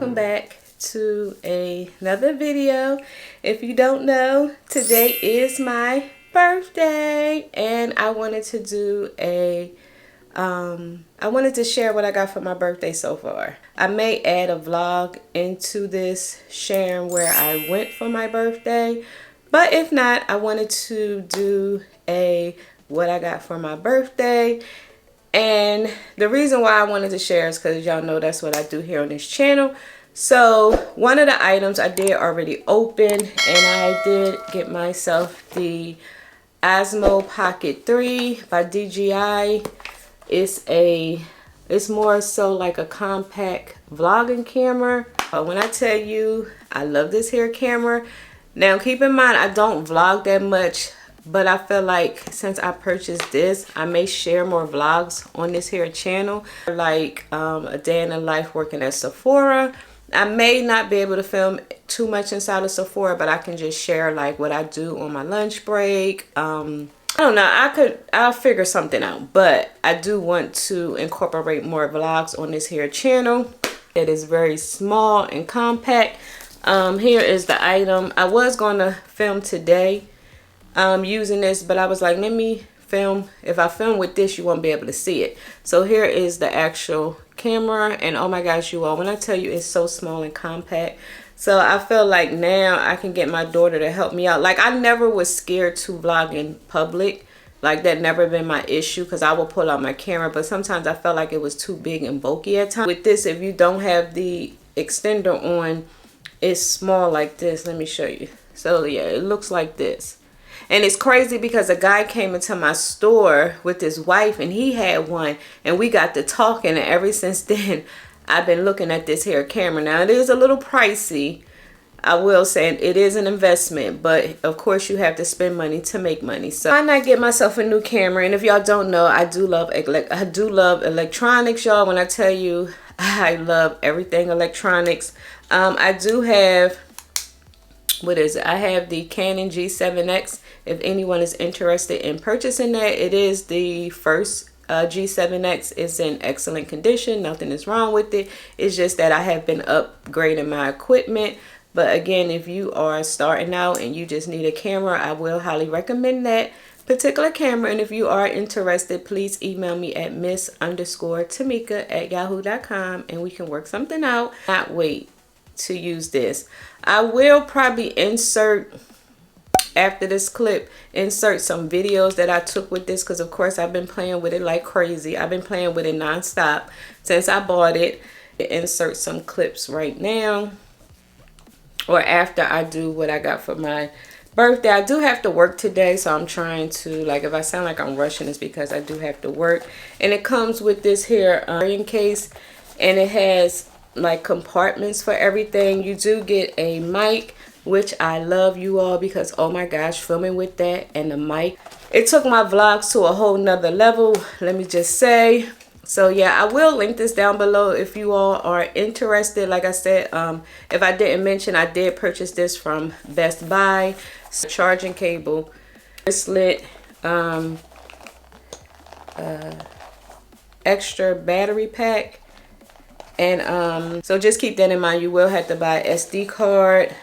welcome back to another video. If you don't know, today is my birthday and I wanted to do I wanted to share what I got for my birthday so far. I may add a vlog into this sharing where I went for my birthday, but if not, I wanted to do what I got for my birthday. And the reason why I wanted to share is because y'all know that's what I do here on this channel. So one of the items I did already open, and I did get myself the Osmo Pocket 3 by DJI. It's more so like a compact vlogging camera. But when I tell you I love this here camera, now keep in mind I don't vlog that much, but I feel like since I purchased this, I may share more vlogs on this here channel, like a day in the life working at Sephora. I may not be able to film too much inside of Sephora, but I can just share like what I do on my lunch break. I don't know, I'll figure something out, but I do want to incorporate more vlogs on this here channel. It is very small and compact. Here is the item. I was gonna film today using this, but I was like, let me film. If I film with this, you won't be able to see it. So here is the actual camera, and oh my gosh, you all, when I tell you it's so small and compact, so I feel like now I can get my daughter to help me out. Like, I never was scared to vlog in public, like that never been my issue, because I will pull out my camera, but sometimes I felt like it was too big and bulky at times. With this, if you don't have the extender on, it's small like this. Let me show you. So yeah, it looks like this. And it's crazy because a guy came into my store with his wife and he had one, and we got to talking, and ever since then I've been looking at this here camera. Now it is a little pricey, I will say. It is an investment, but of course you have to spend money to make money. So why not get myself a new camera? And if y'all don't know, I do love electronics, y'all. When I tell you I love everything electronics. I do have, what is it? I have the Canon G7X. If anyone is interested in purchasing that, it is the first G7X. It's in excellent condition. Nothing is wrong with it. It's just that I have been upgrading my equipment. But again, if you are starting out and you just need a camera, I will highly recommend that particular camera. And if you are interested, please email me at miss_Tamika@yahoo.com and we can work something out. Not wait to use this. I will probably insert, after this clip, insert some videos that I took with this, because of course I've been playing with it like crazy. I've been playing with it non-stop since I bought it. Insert some clips right now, or after I do what I got for my birthday. I do have to work today, so I'm trying to, like, if I sound like I'm rushing, it's because I do have to work. And it comes with this here carrying case, and it has like compartments for everything. You do get a mic, which I love, you all, because oh my gosh, filming with that and the mic, it took my vlogs to a whole nother level, let me just say. So yeah, I will link this down below if you all are interested. Like I said, if I didn't mention, I did purchase this from Best Buy. So charging cable, bracelet, extra battery pack, and so just keep that in mind. You will have to buy an SD card.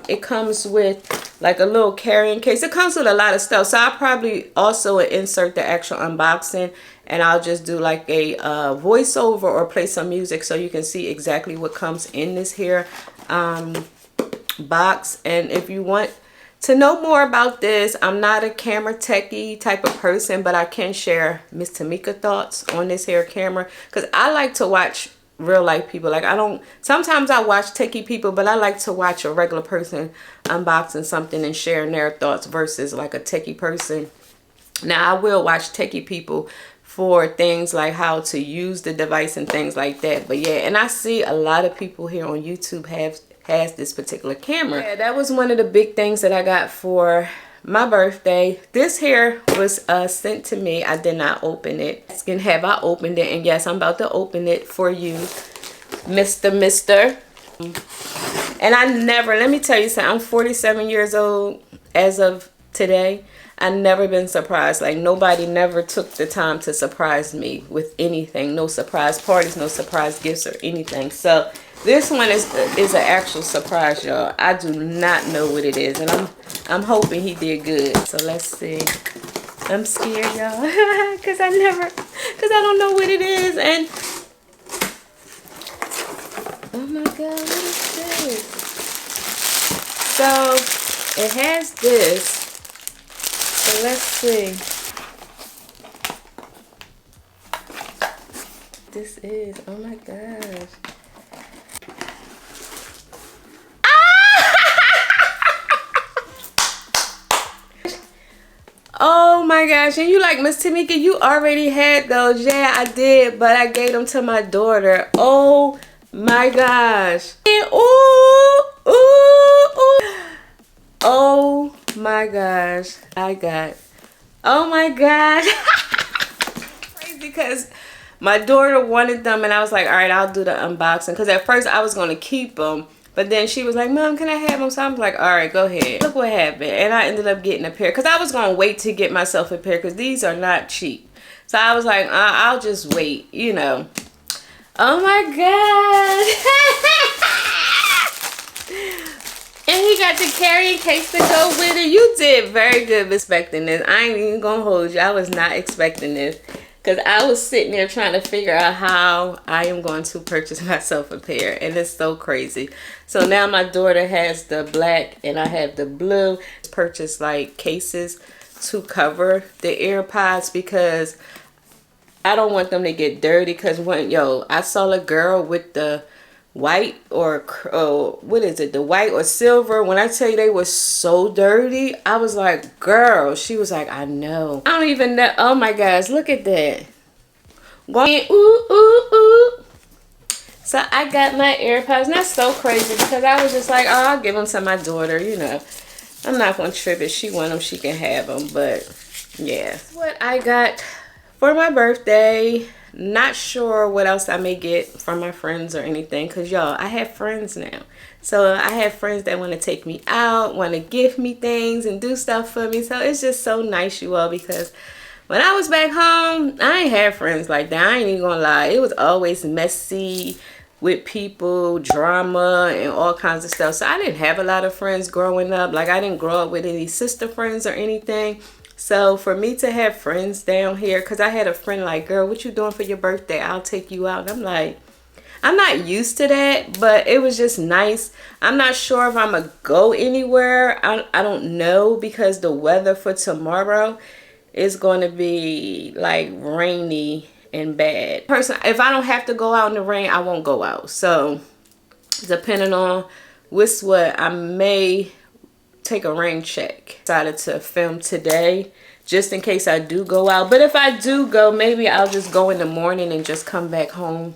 It comes with like a little carrying case. It comes with a lot of stuff, so I'll probably also insert the actual unboxing, and I'll just do like a voiceover or play some music so you can see exactly what comes in this here box. And if you want to know more about this, I'm not a camera techie type of person, but I can share Miss Tamika thoughts on this here camera, because I like to watch real life people. Like, sometimes I watch techie people, but I like to watch a regular person unboxing something and sharing their thoughts versus like a techie person. Now I will watch techie people for things like how to use the device and things like that. But yeah, and I see a lot of people here on YouTube has this particular camera. Yeah, that was one of the big things that I got for my birthday. This here was sent to me. I did not open it. Asking, have I opened it? And yes, I'm about to open it for you, Mr. And I never, let me tell you something, I'm 47 years old as of today. I've never been surprised. Like, nobody never took the time to surprise me with anything. No surprise parties, no surprise gifts or anything. So This one is an actual surprise, y'all. I do not know what it is, and I'm hoping he did good. So let's see. I'm scared, y'all, cause I don't know what it is. And oh my God, what is this? So it has this. So let's see. This is, oh my gosh. Oh my gosh, and you like, Miss Tamika, you already had those. Yeah, I did, but I gave them to my daughter. Oh my gosh. And ooh, ooh, ooh. Oh my gosh. Oh my gosh. Crazy, because my daughter wanted them, and I was like, all right, I'll do the unboxing. Because at first I was going to keep them. But then she was like, Mom, can I have them? So I was like, all right, go ahead. Look what happened. And I ended up getting a pair. Because I was going to wait to get myself a pair. Because these are not cheap. So I was like, I'll just wait, you know. Oh my God. And he got the carrying case to go with it. You did very good expecting this. I ain't even going to hold you. I was not expecting this. Because I was sitting there trying to figure out how I am going to purchase myself a pair. And it's so crazy. So now my daughter has the black and I have the blue. Purchase like cases to cover the AirPods because I don't want them to get dirty. Because I saw a girl with the white or what is it, the white or silver. When I tell you they were so dirty, I was like, girl. She was like, I know. I don't even know. Oh my gosh, look at that. Going ooh ooh ooh. So I got my AirPods, and that's so crazy because I was just like, oh, I'll give them to my daughter, you know. I'm not gonna trip. If she want them, she can have them. But yeah, what I got for my birthday. Not sure what else I may get from my friends or anything, because y'all, I have friends now. So I have friends that want to take me out, want to gift me things and do stuff for me. So it's just so nice, you all, because when I was back home, I ain't had friends like that. I ain't even gonna lie. It was always messy with people, drama, and all kinds of stuff. So I didn't have a lot of friends growing up. Like, I didn't grow up with any sister friends or anything. So for me to have friends down here, because I had a friend like, girl, what you doing for your birthday? I'll take you out. And I'm like, I'm not used to that, but it was just nice. I'm not sure if I'm going to go anywhere. I don't know, because the weather for tomorrow is going to be like rainy and bad. If I don't have to go out in the rain, I won't go out. So depending on what, I may take a rain check. Decided to film today just in case I do go out. But if I do go, maybe I'll just go in the morning and just come back home.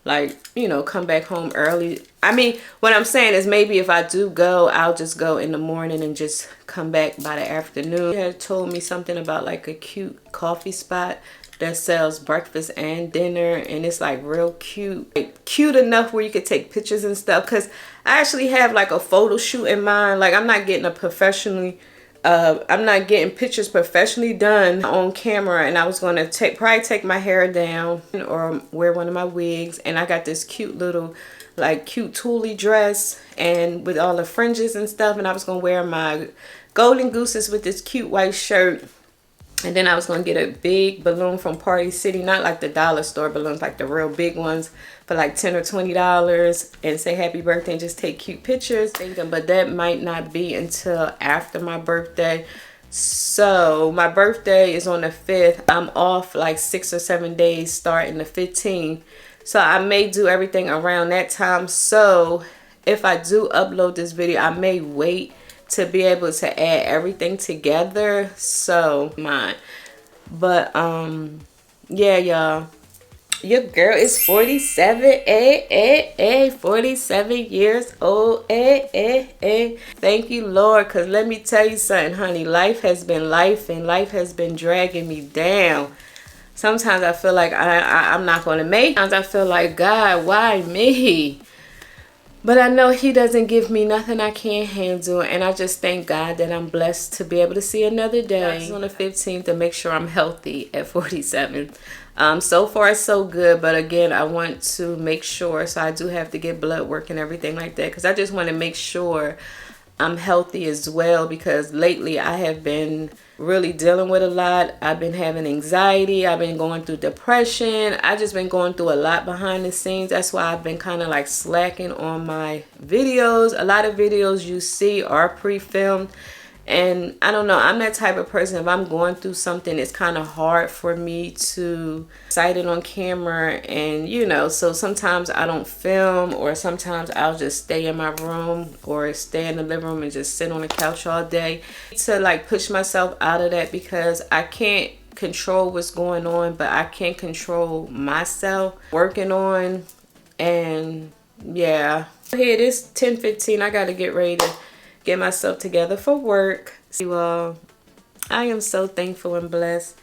Like, you know, come back home early. I mean, what I'm saying is maybe if I do go, I'll just go in the morning and just come back by the afternoon. He had told me something about like a cute coffee spot that sells breakfast and dinner, and it's like real cute, like cute enough where you could take pictures and stuff. Because I actually have like a photo shoot in mind. Like, I'm not getting I'm not getting pictures professionally done on camera, and I was going to probably take my hair down or wear one of my wigs. And I got this cute little like cute tulle dress and with all the fringes and stuff, and I was going to wear my golden gooses with this cute white shirt. And then I was going to get a big balloon from Party City, not like the dollar store balloons, like the real big ones for like $10 or $20, and say happy birthday and just take cute pictures. But that might not be until after my birthday. So my birthday is on the 5th. I'm off like 6 or 7 days starting the 15th. So I may do everything around that time. So if I do upload this video, I may wait to be able to add everything together. So mine. But yeah, y'all, your girl is 47. 47 years old. Thank you, Lord, because let me tell you something, honey. Life has been life, and life has been dragging me down. Sometimes I feel like I'm not going to make it. Sometimes I feel like, God, why me? But I know he doesn't give me nothing I can't handle. And I just thank God that I'm blessed to be able to see another day on the 15th to make sure I'm healthy at 47. So far so good, but again, I want to make sure, so I do have to get blood work and everything like that, because I just want to make sure I'm healthy as well, because lately I have been really dealing with a lot. I've been having anxiety, I've been going through depression, I just been going through a lot behind the scenes. That's why I've been kind of like slacking on my videos. A lot of videos you see are pre-filmed, and I don't know, I'm that type of person, if I'm going through something, it's kind of hard for me to cite it on camera. And you know, so sometimes I don't film, or sometimes I'll just stay in my room or stay in the living room and just sit on the couch all day to like push myself out of that, because I can't control what's going on, but I can control myself working on. And yeah, here it is 10:15. I gotta get ready to get myself together for work. Well, I am so thankful and blessed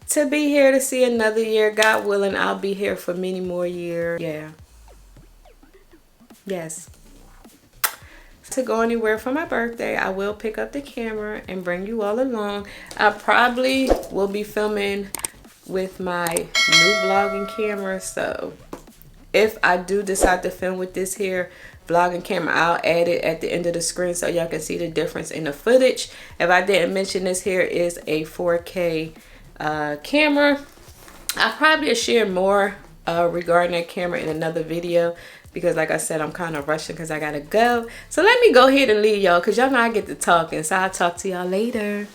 to be here to see another year. God willing, I'll be here for many more years. Yeah. Yes. To go anywhere for my birthday, I will pick up the camera and bring you all along. I probably will be filming with my new vlogging camera, so if I do decide to film with this here vlogging camera, I'll add it at the end of the screen so y'all can see the difference in the footage. If I didn't mention, this here is a 4K camera. I probably share more regarding that camera in another video, because like I said, I'm kind of rushing because I gotta go. So let me go ahead and leave y'all, because y'all know I get to talking, so I'll talk to y'all later.